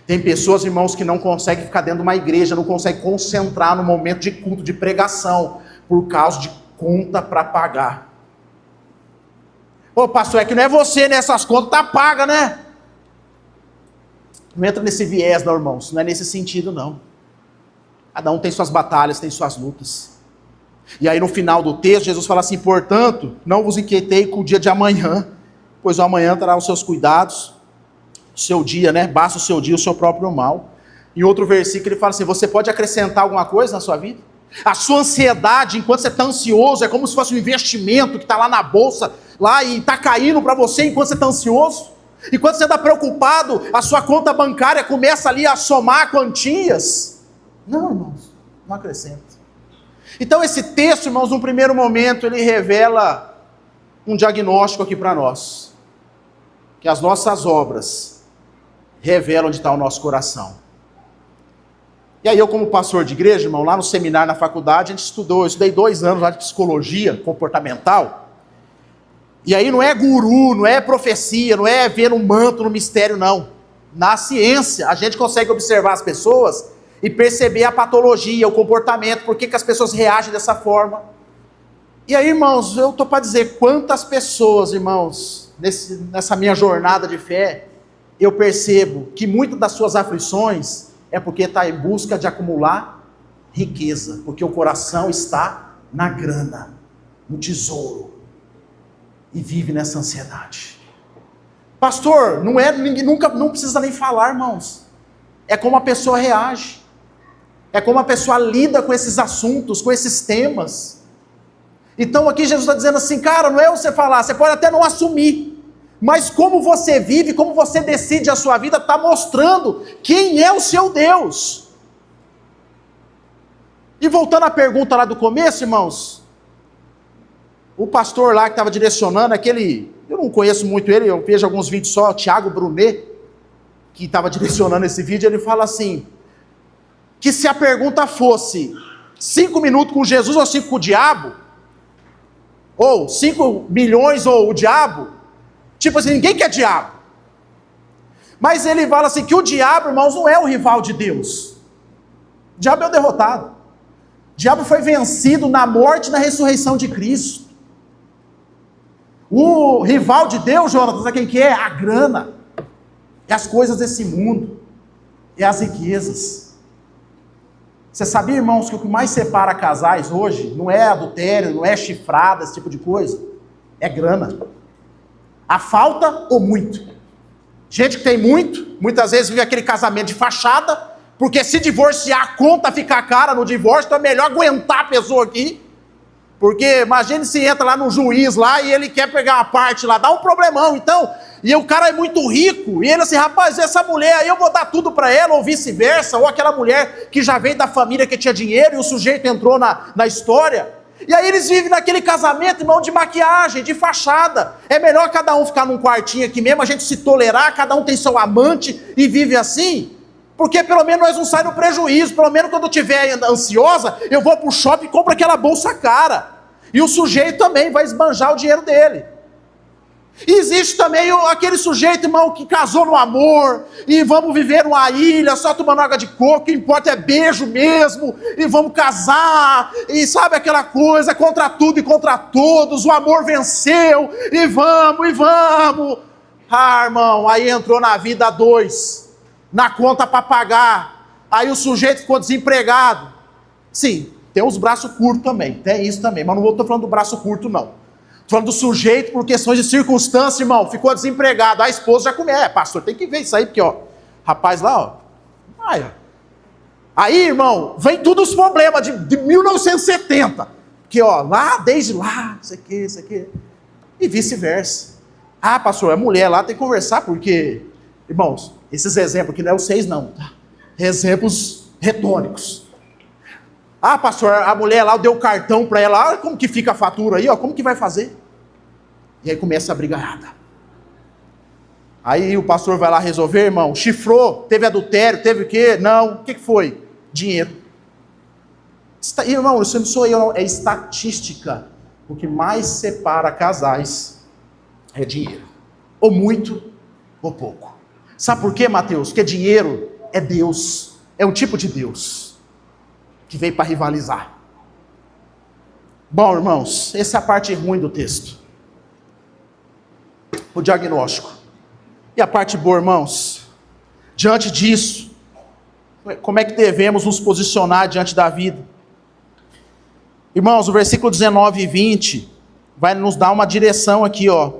Tem pessoas, irmãos, que não conseguem ficar dentro de uma igreja, não conseguem concentrar no momento de culto, de pregação, por causa de conta para pagar. Ô pastor, é que não é você, né? Essas contas tá paga, né? Não entra nesse viés, não, irmãos. Não é nesse sentido, não. Cada um tem suas batalhas, tem suas lutas. E aí no final do texto, Jesus fala assim: portanto, não vos inquietei com o dia de amanhã, pois o amanhã terá os seus cuidados. O seu dia, né? Basta o seu dia, o seu próprio mal. Em outro versículo ele fala assim: você pode acrescentar alguma coisa na sua vida? A sua ansiedade, enquanto você está ansioso, é como se fosse um investimento que está lá na bolsa, lá e está caindo para você enquanto você está ansioso. E quando você está preocupado, a sua conta bancária começa ali a somar quantias. Não, irmãos, não acrescenta. Então esse texto, irmãos, num primeiro momento, ele revela um diagnóstico aqui para nós. Que as nossas obras revelam onde está o nosso coração. E aí eu, como pastor de igreja, irmão, lá no seminário, na faculdade, a gente eu estudei 2 anos lá de psicologia comportamental. E aí não é guru, não é profecia, não é ver um manto no mistério, não. Na ciência, a gente consegue observar as pessoas e perceber a patologia, o comportamento, por que as pessoas reagem dessa forma. E aí, irmãos, eu estou para dizer quantas pessoas, irmãos, nessa minha jornada de fé, eu percebo que muitas das suas aflições é porque está em busca de acumular riqueza, porque o coração está na grana, no tesouro, e vive nessa ansiedade. Pastor, não precisa nem falar, irmãos. É como a pessoa reage, é como a pessoa lida com esses assuntos, com esses temas. Então aqui Jesus está dizendo assim, cara, não é você falar, você pode até não assumir, mas como você vive, como você decide a sua vida, está mostrando quem é o seu Deus. E voltando à pergunta lá do começo, irmãos, o pastor lá que estava direcionando, eu não conheço muito ele, eu vejo alguns vídeos só, o Thiago Brunet, que estava direcionando esse vídeo, ele fala assim, que se a pergunta fosse 5 minutos com Jesus ou 5 com o diabo, ou 5 milhões ou o diabo, tipo assim, ninguém quer diabo. Mas ele fala assim, que o diabo, irmãos, não é o rival de Deus. O diabo é o derrotado. O diabo foi vencido na morte e na ressurreição de Cristo. O rival de Deus, Jonas, sabe quem que é? A grana. É as coisas desse mundo. É as riquezas. Você sabia, irmãos, que o que mais separa casais hoje não é adultério, não é chifrada, esse tipo de coisa? É grana. A falta ou muito. Gente que tem muito, muitas vezes vive aquele casamento de fachada, porque se divorciar, a conta fica cara no divórcio, então é melhor aguentar a pessoa aqui. Porque imagine se entra lá no juiz lá e ele quer pegar uma parte lá, dá um problemão, então, e o cara é muito rico, e ele assim, rapaz, essa mulher aí eu vou dar tudo para ela, ou vice-versa, ou aquela mulher que já veio da família que tinha dinheiro, e o sujeito entrou na história, e aí eles vivem naquele casamento, irmão, de maquiagem, de fachada. É melhor cada um ficar num quartinho aqui mesmo, a gente se tolerar, cada um tem seu amante e vive assim, porque pelo menos nós não saímos no prejuízo, pelo menos quando eu estiver ansiosa, eu vou pro shopping e compro aquela bolsa cara. E o sujeito também vai esbanjar o dinheiro dele. E existe também aquele sujeito, irmão, que casou no amor, e vamos viver numa ilha, só tomando água de coco, o que importa é beijo mesmo, e vamos casar, e sabe aquela coisa, contra tudo e contra todos, o amor venceu, e vamos. Ah, irmão, aí entrou na vida 2, na conta para pagar, aí o sujeito ficou desempregado. Sim, Tem os braços curtos também, tem isso também, mas não estou falando do braço curto, não. Estou falando do sujeito, por questões de circunstância, irmão, ficou desempregado, a esposa já comeu. Pastor, tem que ver isso aí, porque, ó, rapaz lá, ó. Aí, irmão, vem todos os problemas de 1970. Que, ó, lá, desde lá, isso aqui. E vice-versa. Pastor, a mulher lá tem que conversar, porque, irmãos, esses exemplos aqui não é os 6, não, tá? Exemplos retóricos. Pastor, a mulher lá deu o cartão para ela, olha como que fica a fatura aí, ó, como que vai fazer? E aí começa a brigaiada. Aí o pastor vai lá resolver, irmão, chifrou, teve adultério, teve o quê? Não, o que foi? Dinheiro. Irmão, isso não sou eu, não, é estatística. O que mais separa casais é dinheiro. Ou muito, ou pouco. Sabe por quê, Mateus? Porque dinheiro é Deus, é um tipo de Deus que veio para rivalizar. Bom, irmãos, essa é a parte ruim do texto. O diagnóstico. E a parte boa, irmãos? Diante disso, como é que devemos nos posicionar diante da vida? Irmãos, o versículo 19 e 20 vai nos dar uma direção aqui, ó.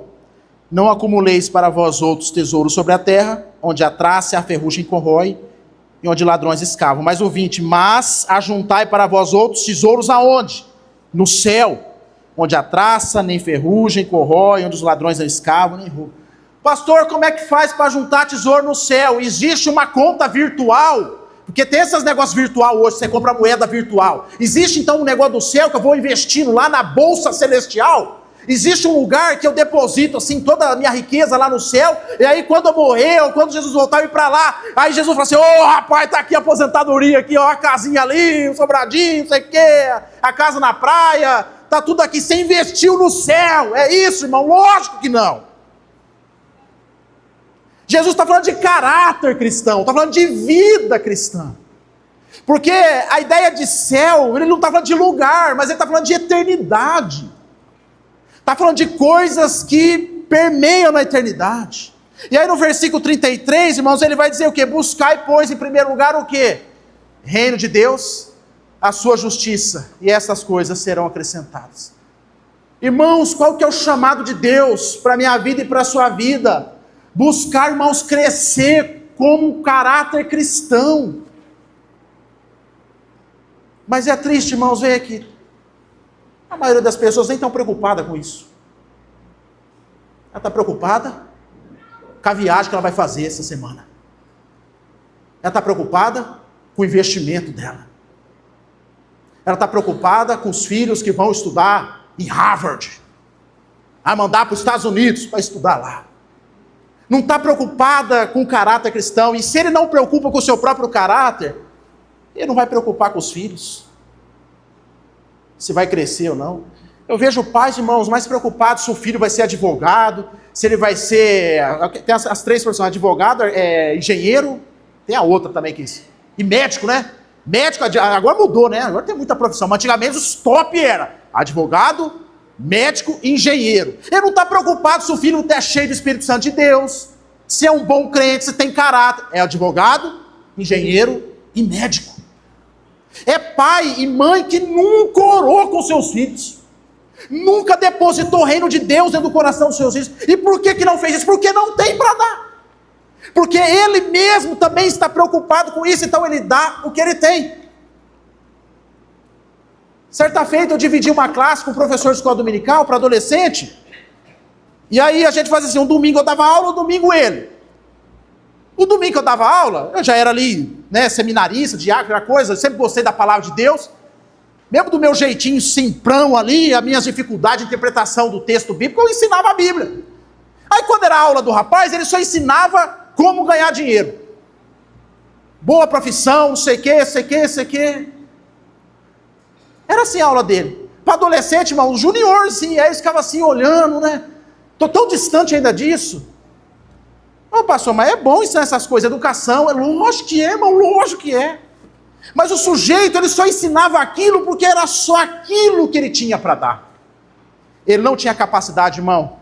Não acumuleis para vós outros tesouros sobre a terra, onde a traça e a ferrugem corrói, e onde ladrões escavam. Mas o 20, mas ajuntai para vós outros tesouros aonde? No céu, onde a traça nem ferrugem corrói, onde os ladrões não escavam nem roubam. Pastor, como é que faz para juntar tesouro no céu? Existe uma conta virtual? Porque tem esses negócios virtual hoje, você compra moeda virtual. Existe então um negócio do céu que eu vou investindo lá na bolsa celestial? Existe um lugar que eu deposito assim toda a minha riqueza lá no céu, e aí quando eu morrer, ou quando Jesus voltar eu ir para lá, aí Jesus fala assim, rapaz, tá aqui a aposentadoria aqui, ó, a casinha ali, o sobradinho, não sei o quê, a casa na praia, tá tudo aqui, você investiu no céu, é isso, irmão? Lógico que não. Jesus está falando de caráter cristão, está falando de vida cristã. Porque a ideia de céu, ele não está falando de lugar, mas ele está falando de eternidade. Está falando de coisas que permeiam na eternidade. E aí no versículo 33, irmãos, ele vai dizer o quê? Buscai, pois, em primeiro lugar o quê? Reino de Deus, a sua justiça, e essas coisas serão acrescentadas. Irmãos, qual que é o chamado de Deus para a minha vida e para a sua vida? Buscar, irmãos, crescer como um caráter cristão. Mas é triste, irmãos, ver que a maioria das pessoas nem estão preocupada com isso. Ela está preocupada com a viagem que ela vai fazer essa semana. Ela está preocupada com o investimento dela. Ela está preocupada com os filhos que vão estudar em Harvard. A mandar para os Estados Unidos para estudar lá. Não está preocupada com o caráter cristão. E se ele não preocupa com o seu próprio caráter, ele não vai preocupar com os filhos. Se vai crescer ou não. Eu vejo pais, irmãos, mais preocupados se o filho vai ser advogado, se ele vai ser... Tem as três profissões, advogado, engenheiro, tem a outra também que é isso. E médico, né? Médico, agora mudou, né? Agora tem muita profissão, mas antigamente os top era advogado, médico e engenheiro. Ele não está preocupado se o filho é cheio do Espírito Santo de Deus, se é um bom crente, se tem caráter. É advogado, engenheiro e médico. É pai e mãe que nunca orou com seus filhos. Nunca depositou o reino de Deus dentro do coração dos seus filhos. E por que não fez isso? Porque não tem para dar. Porque ele mesmo também está preocupado com isso, então ele dá o que ele tem. Certa feita eu dividi uma classe com um professor de escola dominical para adolescente. E aí a gente fazia assim, um domingo eu dava aula, um domingo ele. O domingo que eu dava aula, eu já era ali, né, seminarista, diácono, aquela coisa, eu sempre gostei da palavra de Deus. Mesmo do meu jeitinho simprão ali, as minhas dificuldades de interpretação do texto bíblico, eu ensinava a Bíblia. Aí quando era a aula do rapaz, ele só ensinava como ganhar dinheiro. Boa profissão, não sei o que. Era assim a aula dele. Para adolescente, irmão, junior, sim, aí eles ficavam assim olhando, né? Estou tão distante ainda disso. Pastor, mas é bom ensinar essas coisas, educação, lógico que é, irmão, lógico que é. Mas o sujeito, ele só ensinava aquilo porque era só aquilo que ele tinha para dar. Ele não tinha capacidade, irmão,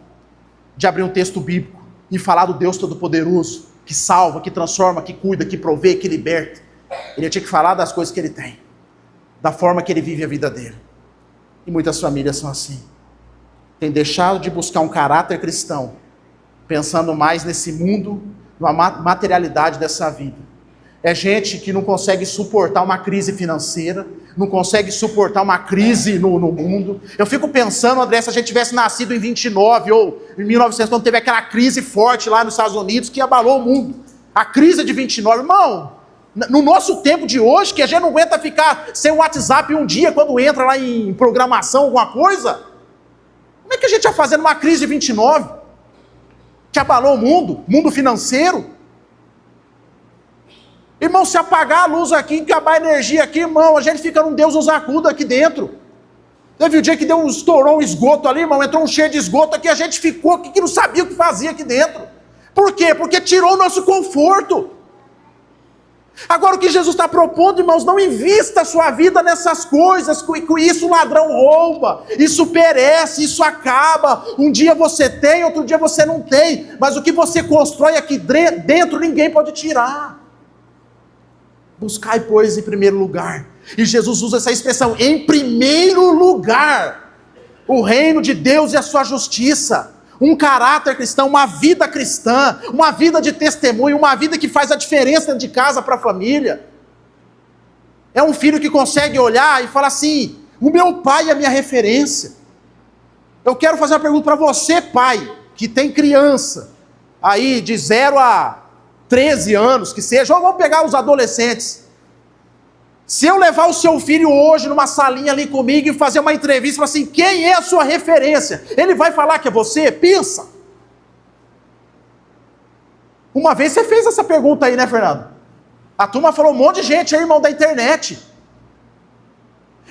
de abrir um texto bíblico e falar do Deus Todo-Poderoso, que salva, que transforma, que cuida, que provê, que liberta. Ele tinha que falar das coisas que ele tem. da forma que ele vive a vida dele. E muitas famílias são assim. Tem deixado de buscar um caráter cristão, pensando mais nesse mundo, na materialidade dessa vida. É gente que não consegue suportar uma crise financeira, não consegue suportar uma crise no mundo. Eu fico pensando, André, se a gente tivesse nascido em 29 ou em 1900, quando teve aquela crise forte lá nos Estados Unidos, que abalou o mundo. A crise de 29, irmão, no nosso tempo de hoje, que a gente não aguenta ficar sem o WhatsApp um dia, quando entra lá em programação, alguma coisa, como é que a gente ia fazer numa crise de 29? Que abalou o mundo financeiro? Irmão, se apagar a luz aqui, acabar a energia aqui, irmão, a gente fica num Deus nos acuda aqui dentro. Teve um dia que estourou um esgoto ali, irmão, entrou um cheio de esgoto aqui, a gente ficou aqui que não sabia o que fazia aqui dentro. Por quê? Porque tirou o nosso conforto. Agora o que Jesus está propondo, irmãos, não invista a sua vida nessas coisas, com isso o ladrão rouba, isso perece, isso acaba. Um dia você tem, outro dia você não tem, mas o que você constrói aqui dentro ninguém pode tirar. Buscai, pois, em primeiro lugar. E Jesus usa essa expressão, em primeiro lugar, o reino de Deus e a sua justiça. Um caráter cristão, uma vida cristã, uma vida de testemunho, uma vida que faz a diferença dentro de casa para a família. É um filho que consegue olhar e falar assim, o meu pai é a minha referência. Eu quero fazer uma pergunta para você, pai, que tem criança, aí de 0 a 13 anos, que seja, ou vamos pegar os adolescentes. Se eu levar o seu filho hoje numa salinha ali comigo e fazer uma entrevista, falar assim, quem é a sua referência? Ele vai falar que é você? Pensa. Uma vez você fez essa pergunta aí, né, Fernando? A turma falou um monte de gente aí, irmão, da internet.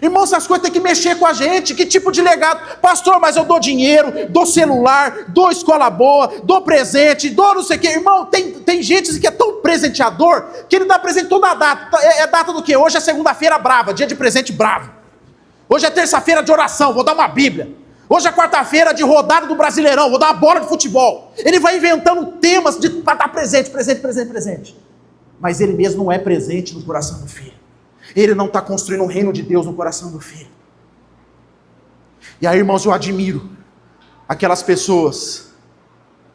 Irmão, essas coisas tem que mexer com a gente. Que tipo de legado? Pastor, mas eu dou dinheiro, dou celular, dou escola boa, dou presente, dou não sei o quê. Irmão, tem gente que é tão presenteador que ele dá presente toda a data. É data do quê? Hoje é segunda-feira brava, dia de presente bravo. Hoje é terça-feira de oração, vou dar uma Bíblia. Hoje é quarta-feira de rodada do Brasileirão, vou dar uma bola de futebol. Ele vai inventando temas para dar presente. Mas ele mesmo não é presente no coração do filho. Ele não está construindo o reino de Deus no coração do filho. E aí, irmãos, eu admiro aquelas pessoas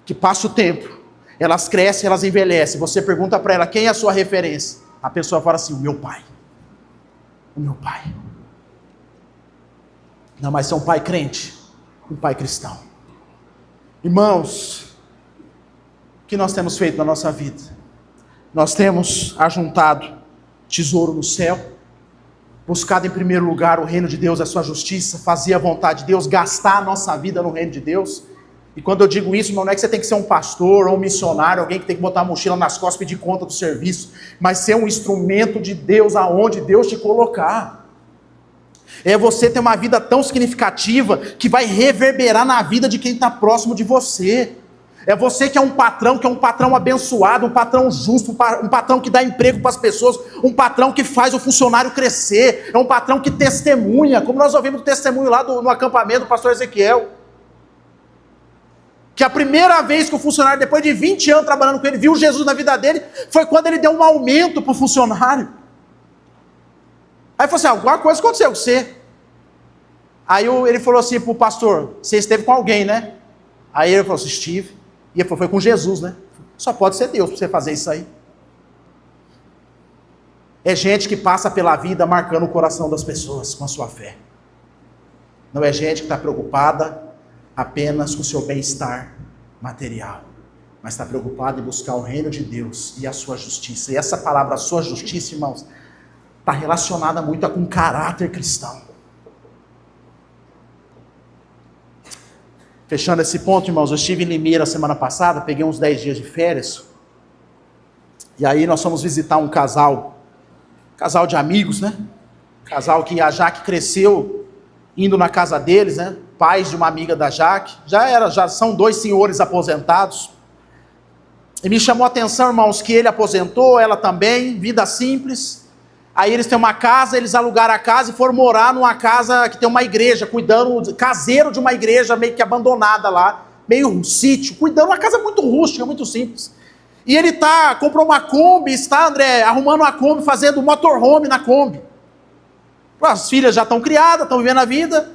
que passam o tempo, elas crescem, elas envelhecem. Você pergunta para ela, quem é a sua referência? A pessoa fala assim, o meu pai. O meu pai. Não, mas é um pai crente, um pai cristão. Irmãos, o que nós temos feito na nossa vida? Nós temos ajuntado tesouro no céu, buscado em primeiro lugar o reino de Deus, a sua justiça, fazer a vontade de Deus, gastar a nossa vida no reino de Deus. E quando eu digo isso, não é que você tem que ser um pastor ou um missionário, alguém que tem que botar a mochila nas costas e pedir conta do serviço, mas ser um instrumento de Deus aonde Deus te colocar. É você ter uma vida tão significativa que vai reverberar na vida de quem está próximo de você. É você que é um patrão abençoado, um patrão justo, um patrão que dá emprego para as pessoas, um patrão que faz o funcionário crescer, é um patrão que testemunha, como nós ouvimos o testemunho lá no acampamento do pastor Ezequiel. Que a primeira vez que o funcionário, depois de 20 anos trabalhando com ele, viu Jesus na vida dele, foi quando ele deu um aumento para o funcionário. Aí falou assim, alguma coisa aconteceu com você. Aí ele falou assim para o pastor, você esteve com alguém, né? Aí ele falou assim, estive. E ele falou, foi com Jesus, né? Só pode ser Deus para você fazer isso aí. É gente que passa pela vida marcando o coração das pessoas com a sua fé. Não é gente que está preocupada apenas com o seu bem-estar material, mas está preocupada em buscar o reino de Deus e a sua justiça. E essa palavra, a sua justiça, irmãos, está relacionada muito com caráter cristão. Fechando esse ponto, irmãos, eu estive em Limeira semana passada, peguei uns 10 dias de férias, e aí nós fomos visitar um casal de amigos, né? Casal que a Jaque cresceu indo na casa deles, né? Pais de uma amiga da Jaque, já são 2 senhores aposentados, e me chamou a atenção, irmãos, que ele aposentou, ela também, vida simples. Aí eles têm uma casa, eles alugaram a casa e foram morar numa casa que tem uma igreja, cuidando, caseiro de uma igreja meio que abandonada lá, meio um sítio, cuidando, uma casa muito rústica, muito simples. E ele comprou uma Kombi, está, André, arrumando uma Kombi, fazendo motorhome na Kombi. As filhas já estão criadas, estão vivendo a vida.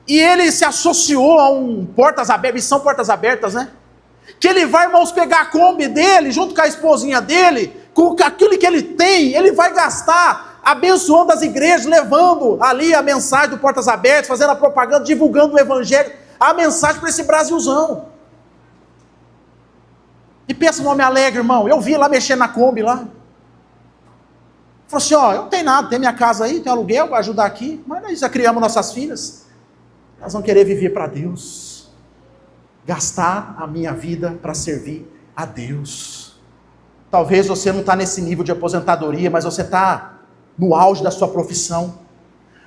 E ele se associou a um portas abertas, são portas abertas, né? Que ele vai, irmãos, pegar a Kombi dele, junto com a esposinha dele, com aquilo que ele tem, ele vai gastar abençoando as igrejas, levando ali a mensagem do Portas Abertas, fazendo a propaganda, divulgando o evangelho, a mensagem para esse Brasilzão. E pensa no homem alegre, irmão. Eu vi lá mexendo na Kombi lá. Falou assim, ó, eu não tenho nada, tem minha casa aí, tem aluguel, vai ajudar aqui, mas nós já criamos nossas filhas. Elas vão querer viver para Deus. Gastar a minha vida para servir a Deus. Talvez você não está nesse nível de aposentadoria, mas você está no auge da sua profissão.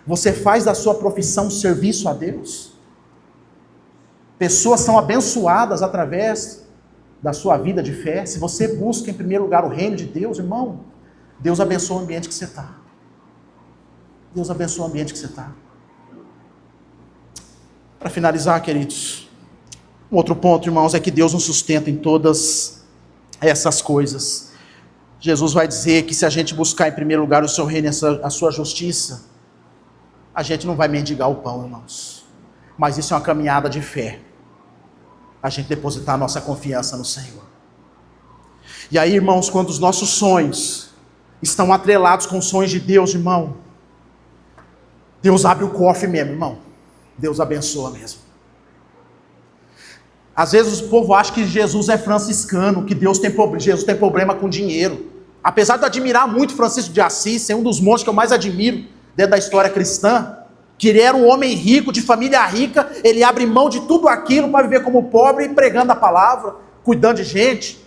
Você faz da sua profissão um serviço a Deus. Pessoas são abençoadas através da sua vida de fé. Se você busca em primeiro lugar o reino de Deus, irmão, Deus abençoa o ambiente que você está. Deus abençoa o ambiente que você está. Para finalizar, queridos, um outro ponto, irmãos, é que Deus nos sustenta em todas essas coisas. Jesus vai dizer que se a gente buscar em primeiro lugar o seu reino e a sua justiça, a gente não vai mendigar o pão, irmãos. Mas isso é uma caminhada de fé. A gente depositar a nossa confiança no Senhor. E aí, irmãos, quando os nossos sonhos estão atrelados com os sonhos de Deus, irmão, Deus abre o cofre mesmo, irmão. Deus abençoa mesmo. Às vezes o povo acha que Jesus é franciscano, que Jesus tem problema com dinheiro. Apesar de eu admirar muito Francisco de Assis, ser um dos monges que eu mais admiro dentro da história cristã, que ele era um homem rico, de família rica, ele abre mão de tudo aquilo para viver como pobre, pregando a palavra, cuidando de gente.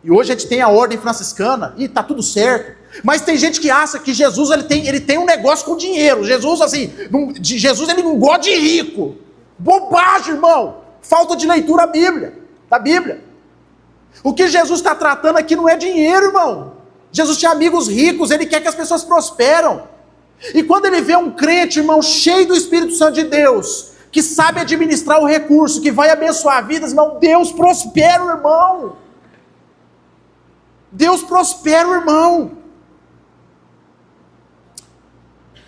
E hoje a gente tem a ordem franciscana, e está tudo certo. Mas tem gente que acha que Jesus ele tem um negócio com dinheiro. Jesus, assim, Jesus ele não gosta de rico. Bobagem, irmão. Falta de leitura da Bíblia. O que Jesus está tratando aqui não é dinheiro, irmão. Jesus tinha amigos ricos, ele quer que as pessoas prosperam. E quando ele vê um crente, irmão, cheio do Espírito Santo de Deus, que sabe administrar o recurso, que vai abençoar vidas, irmão, Deus prospera o irmão. Deus prospera o irmão.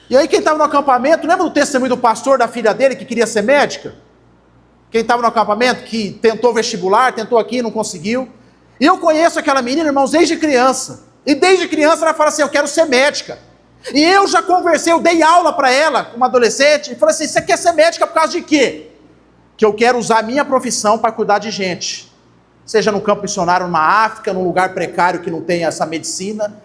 E aí quem estava no acampamento, lembra do testemunho do pastor, da filha dele, que queria ser médica? Quem estava no acampamento, que tentou vestibular, tentou aqui e não conseguiu. E eu conheço aquela menina, irmãos, desde criança. E desde criança ela fala assim, eu quero ser médica. E eu já conversei, eu dei aula para ela, uma adolescente, e falei assim, você quer ser médica por causa de quê? Que eu quero usar a minha profissão para cuidar de gente. Seja no campo missionário, na África, num lugar precário que não tem essa medicina.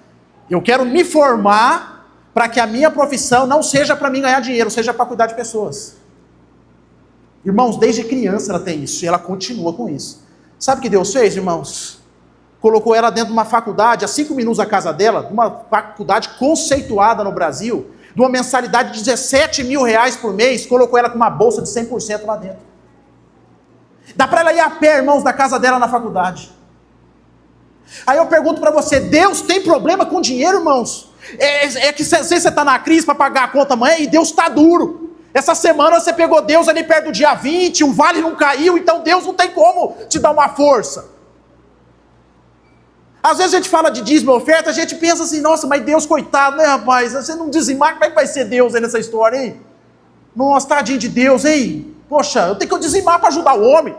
Eu quero me formar para que a minha profissão não seja para mim ganhar dinheiro, seja para cuidar de pessoas. Irmãos, desde criança ela tem isso, e ela continua com isso. Sabe o que Deus fez, irmãos? Colocou ela dentro de uma faculdade, a 5 minutos da casa dela, de uma faculdade conceituada no Brasil, de uma mensalidade de 17 mil reais por mês, colocou ela com uma bolsa de 100% lá dentro. Dá para ela ir a pé, irmãos, da casa dela na faculdade. Aí eu pergunto para você, Deus tem problema com dinheiro, irmãos? É que você está na crise para pagar a conta amanhã e Deus está duro. Essa semana você pegou Deus ali perto do dia 20, o vale não caiu, então Deus não tem como te dar uma força. Às vezes a gente fala de dízimo e oferta, a gente pensa assim, nossa, mas Deus, coitado, né, rapaz? Você não dizimar, como é que vai ser Deus aí nessa história, hein? Nossa, tadinho de Deus, hein? Poxa, eu tenho que dizimar para ajudar o homem.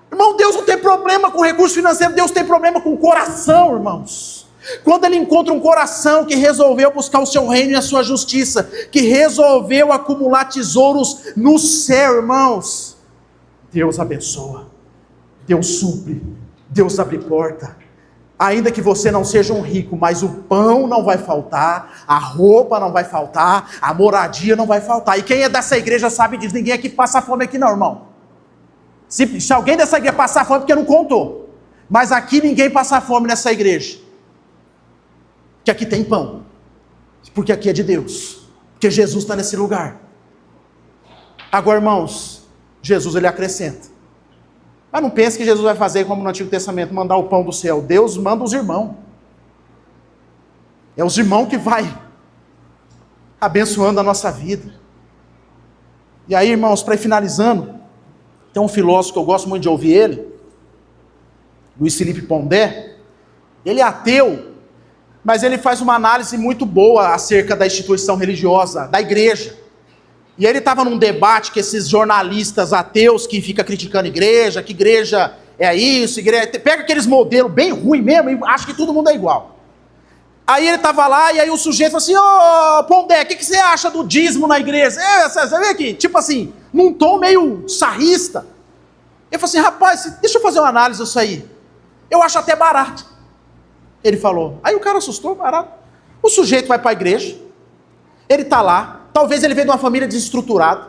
Irmão, Deus não tem problema com recurso financeiro, Deus tem problema com o coração, irmãos. Quando ele encontra um coração que resolveu buscar o seu reino e a sua justiça, que resolveu acumular tesouros no céu, irmãos, Deus abençoa, Deus supre, Deus abre porta. Ainda que você não seja um rico, mas o pão não vai faltar, a roupa não vai faltar, a moradia não vai faltar. E quem é dessa igreja sabe disso, ninguém aqui passa fome aqui não, irmão. Se alguém dessa igreja passar fome, porque não contou. Mas aqui ninguém passa fome nessa igreja. Que aqui tem pão, porque aqui é de Deus, porque Jesus está nesse lugar. Agora, irmãos, Jesus ele acrescenta. Mas não pense que Jesus vai fazer como no Antigo Testamento, mandar o pão do céu. Deus manda os irmãos. É os irmãos que vai abençoando a nossa vida. E aí, irmãos, para ir finalizando, tem um filósofo que eu gosto muito de ouvir ele, Luiz Felipe Pondé. Ele é ateu, mas ele faz uma análise muito boa acerca da instituição religiosa, da igreja. E ele estava num debate com esses jornalistas ateus que ficam criticando a igreja, que igreja é isso, igreja... Pega aqueles modelos bem ruins mesmo e acha que todo mundo é igual. Aí ele estava lá e aí o sujeito falou assim, ô Pondé, o que você acha do dízimo na igreja? Você vê aqui, tipo assim, num tom meio sarrista. Ele falou assim, rapaz, deixa eu fazer uma análise disso aí. Eu acho até barato. Ele falou. Aí o cara assustou, barato. O sujeito vai para a igreja, ele está lá, talvez ele veio de uma família desestruturada,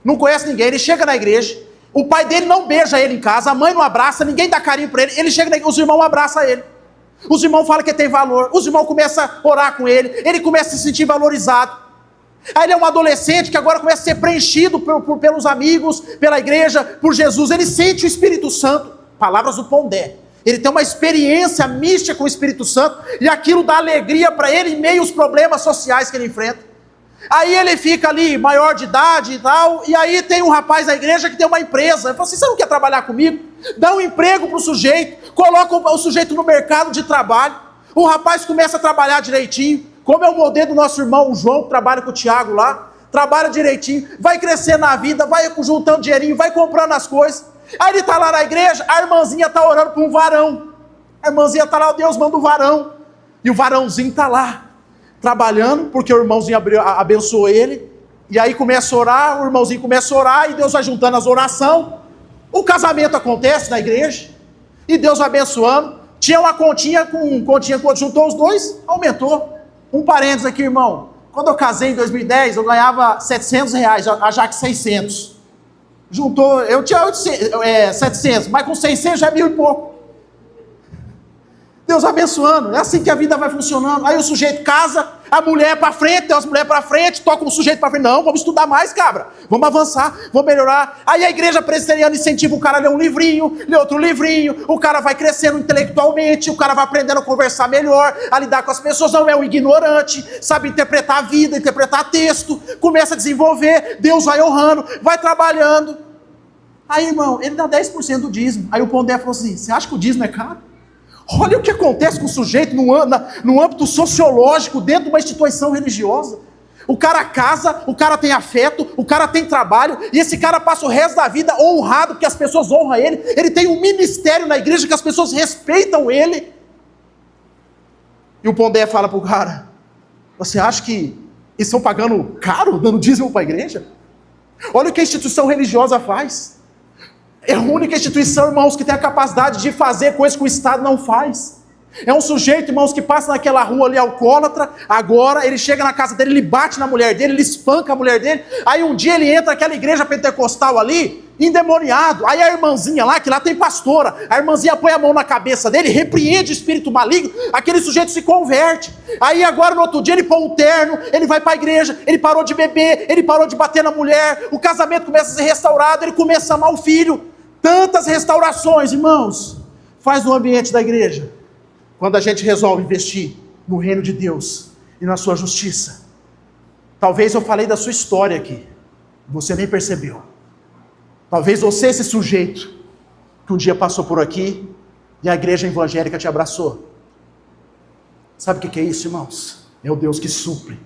não conhece ninguém, ele chega na igreja, o pai dele não beija ele em casa, a mãe não abraça, ninguém dá carinho para ele, ele chega na igreja, os irmãos abraçam ele. Os irmãos falam que ele tem valor, os irmãos começam a orar com ele começa a se sentir valorizado. Aí ele é um adolescente que agora começa a ser preenchido pelos amigos, pela igreja, por Jesus. Ele sente o Espírito Santo, palavras do Pondé. Ele tem uma experiência mística com o Espírito Santo e aquilo dá alegria para ele em meio aos problemas sociais que ele enfrenta. Aí ele fica ali, maior de idade e tal, e aí tem um rapaz da igreja que tem uma empresa. Ele fala assim, você não quer trabalhar comigo? Dá um emprego para o sujeito, coloca o sujeito no mercado de trabalho, o rapaz começa a trabalhar direitinho, como é o modelo do nosso irmão o João, que trabalha com o Tiago lá, trabalha direitinho, vai crescer na vida, vai juntando dinheirinho, vai comprando as coisas. Aí ele está lá na igreja, a irmãzinha está orando por um varão. A irmãzinha está lá, Deus manda um varão. E o varãozinho está lá, trabalhando, porque o irmãozinho abençoou ele. E aí começa a orar, o irmãozinho começa a orar, e Deus vai juntando as orações. O casamento acontece na igreja, e Deus vai abençoando. Tinha uma continha, quando juntou os dois, aumentou. Um parênteses aqui, irmão. Quando eu casei em 2010, eu ganhava R$700, a Jaque 600. Juntou, eu tinha 700, mas com 600 já é 1.000 e pouco. Deus abençoando, é assim que a vida vai funcionando. Aí o sujeito casa, a mulher para frente, tem as mulheres para frente, toca o sujeito para frente. Não, vamos estudar mais, cabra. Vamos avançar, vamos melhorar. Aí a igreja presbiteriana incentiva o cara a ler um livrinho, ler outro livrinho. O cara vai crescendo intelectualmente, o cara vai aprendendo a conversar melhor, a lidar com as pessoas. Não é um ignorante, sabe interpretar a vida, interpretar texto. Começa a desenvolver, Deus vai honrando, vai trabalhando. Aí, irmão, ele dá 10% do dízimo. Aí o Pondé falou assim, você acha que o dízimo é caro? Olha o que acontece com o sujeito no âmbito sociológico, dentro de uma instituição religiosa. O cara casa, o cara tem afeto, o cara tem trabalho, e esse cara passa o resto da vida honrado, porque as pessoas honram ele. Ele tem um ministério na igreja que as pessoas respeitam ele. E o Pondé fala para o cara, você acha que eles estão pagando caro, dando dízimo para a igreja? Olha o que a instituição religiosa faz. É a única instituição, irmãos, que tem a capacidade de fazer coisas que o Estado não faz. É um sujeito, irmãos, que passa naquela rua ali alcoólatra, agora ele chega na casa dele, ele bate na mulher dele, ele espanca a mulher dele, aí um dia ele entra naquela igreja pentecostal ali, endemoniado, aí a irmãzinha lá, que lá tem pastora, a irmãzinha põe a mão na cabeça dele, repreende o espírito maligno, aquele sujeito se converte. Aí agora no outro dia ele põe um terno, ele vai para a igreja, ele parou de beber, ele parou de bater na mulher, o casamento começa a ser restaurado, ele começa a amar o filho. Tantas restaurações, irmãos, faz no ambiente da igreja, quando a gente resolve investir no reino de Deus e na sua justiça. Talvez eu falei da sua história aqui, você nem percebeu. Talvez você, esse sujeito, que um dia passou por aqui, e a igreja evangélica te abraçou. Sabe o que é isso, irmãos? É o Deus que supre,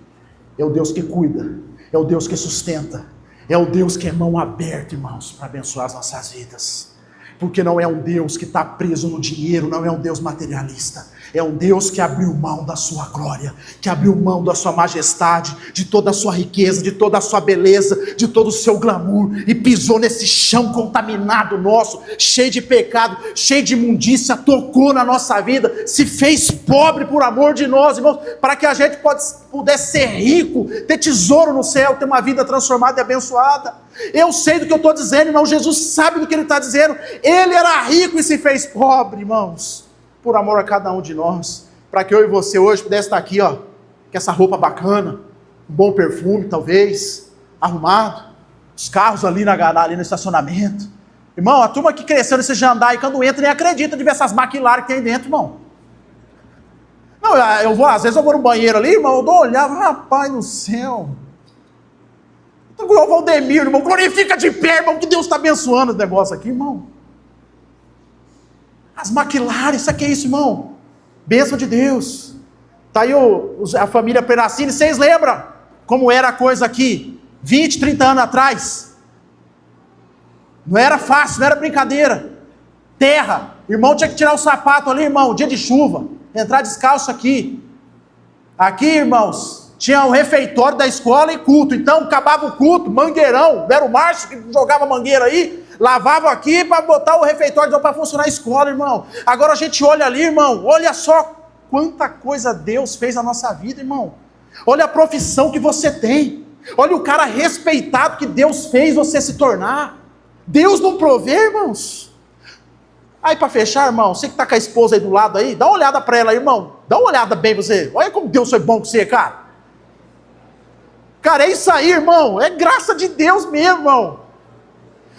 é o Deus que cuida, é o Deus que sustenta. É o Deus que é mão aberta, irmãos, para abençoar as nossas vidas. Porque não é um Deus que está preso no dinheiro, não é um Deus materialista. É um Deus que abriu mão da sua glória, que abriu mão da sua majestade, de toda a sua riqueza, de toda a sua beleza, de todo o seu glamour, e pisou nesse chão contaminado nosso, cheio de pecado, cheio de imundícia, tocou na nossa vida, se fez pobre por amor de nós, irmãos, para que a gente pudesse ser rico, ter tesouro no céu, ter uma vida transformada e abençoada. Eu sei do que eu estou dizendo, irmão, Jesus sabe do que ele está dizendo. Ele era rico e se fez pobre, irmãos, por amor a cada um de nós, para que eu e você hoje pudesse estar aqui, ó, com essa roupa bacana, um bom perfume talvez, arrumado, os carros ali no estacionamento. Irmão, a turma que cresceu nesse Jandai, quando entra nem acredita de ver essas McLaren que tem dentro, irmão. Não, às vezes eu vou no banheiro ali, irmão, eu dou uma olhada, rapaz do céu. O Valdemir, irmão, glorifica de pé, irmão, que Deus está abençoando esse negócio aqui, irmão. As McLaren, isso aqui é isso, irmão. Bênção de Deus. Tá aí a família Peracini, vocês lembram como era a coisa aqui, 20, 30 anos atrás? Não era fácil, não era brincadeira. Terra, irmão tinha que tirar o sapato ali, irmão, dia de chuva, entrar descalço aqui. Aqui, irmãos, tinha o refeitório da escola e culto. Então, acabava o culto, mangueirão, era o Márcio que jogava mangueira aí, lavava aqui para botar o refeitório para funcionar a escola, irmão. Agora a gente olha ali, irmão, olha só quanta coisa Deus fez na nossa vida, irmão. Olha a profissão que você tem. Olha o cara respeitado que Deus fez você se tornar. Deus não provê, irmãos. Aí para fechar, irmão, você que está com a esposa aí do lado aí, dá uma olhada para ela, irmão. Dá uma olhada bem você. Olha como Deus foi bom com você, cara. Cara, é isso aí, irmão. É graça de Deus mesmo, irmão.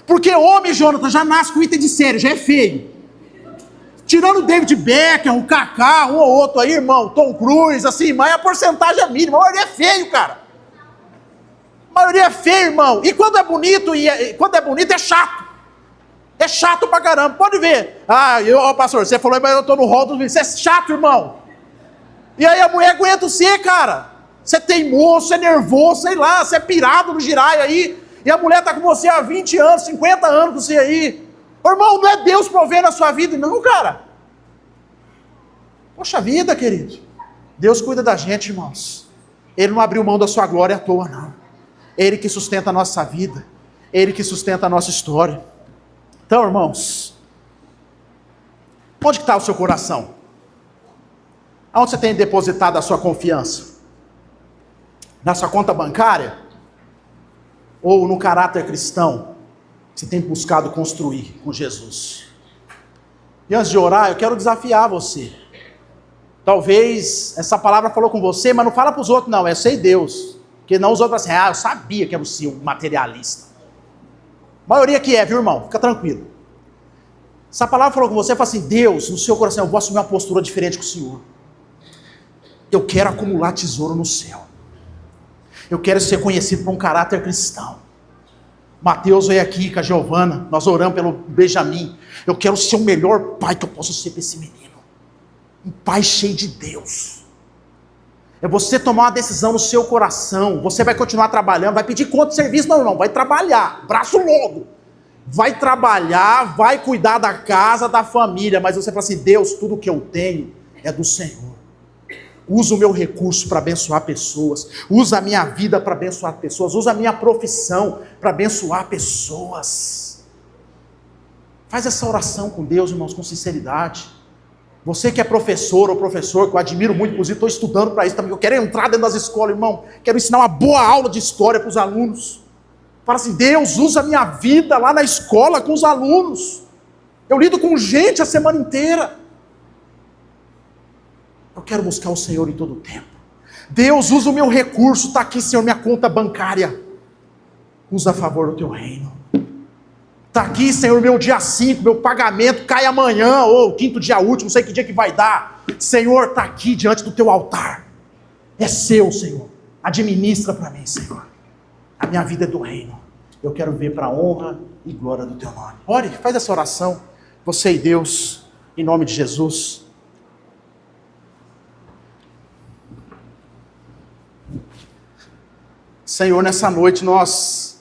Porque homem, Jonathan, já nasce com item de série, já é feio. Tirando o David Beckham, o Kaká, um ou outro aí, irmão, Tom Cruise, assim, mas a porcentagem é mínima. A maioria é feio, cara. A maioria é feio, irmão. E quando é bonito, é chato. É chato pra caramba. Pode ver. Pastor, você falou, mas eu tô no rol dos... Você é chato, irmão. E aí a mulher aguenta você, cara. Você é teimoso, você é nervoso, sei lá, você é pirado no giraia aí. E a mulher tá com você há 20 anos, 50 anos com você aí. Irmão, não é Deus provendo a sua vida, não, cara. Poxa vida, querido. Deus cuida da gente, irmãos. Ele não abriu mão da sua glória à toa, não. Ele que sustenta a nossa vida. Ele que sustenta a nossa história. Então, irmãos, onde está o seu coração? Aonde você tem depositado a sua confiança? Na sua conta bancária? Ou no caráter cristão que você tem buscado construir com Jesus? E antes de orar, eu quero desafiar você. Talvez essa palavra falou com você, mas não fala para os outros não, é você e Deus. Porque não os outros assim, eu sabia que era o seu materialista. A maioria que é, viu, irmão? Fica tranquilo. Essa palavra falou com você, fala assim, Deus, no seu coração, eu vou assumir uma postura diferente com o Senhor. Eu quero acumular tesouro no céu. Eu quero ser conhecido por um caráter cristão. Mateus veio aqui com a Giovana, nós oramos pelo Benjamin. Eu quero ser o melhor pai que eu posso ser para esse menino. Um pai cheio de Deus. É você tomar uma decisão no seu coração. Você vai continuar trabalhando, vai pedir conta de serviço? Não, vai trabalhar, braço longo. Vai trabalhar, vai cuidar da casa, da família. Mas você fala assim, Deus, tudo que eu tenho é do Senhor. Usa o meu recurso para abençoar pessoas. Usa a minha vida para abençoar pessoas. Usa a minha profissão para abençoar pessoas. Faz essa oração com Deus, irmãos, com sinceridade. Você que é professor ou professor, que eu admiro muito, inclusive estou estudando para isso também. Eu quero entrar dentro das escolas, irmão. Quero ensinar uma boa aula de história para os alunos. Fala assim, Deus, usa a minha vida lá na escola com os alunos. Eu lido com gente a semana inteira. Eu quero buscar o Senhor em todo o tempo. Deus, usa o meu recurso, está aqui, Senhor, minha conta bancária. Usa a favor do teu reino. Está aqui, Senhor, meu dia 5, meu pagamento cai amanhã, ou quinto dia útil, não sei que dia que vai dar. Senhor, está aqui diante do teu altar. É seu, Senhor. Administra para mim, Senhor. A minha vida é do reino. Eu quero ver para a honra e glória do teu nome. Ore, faz essa oração. Você e Deus, em nome de Jesus. Senhor, nessa noite nós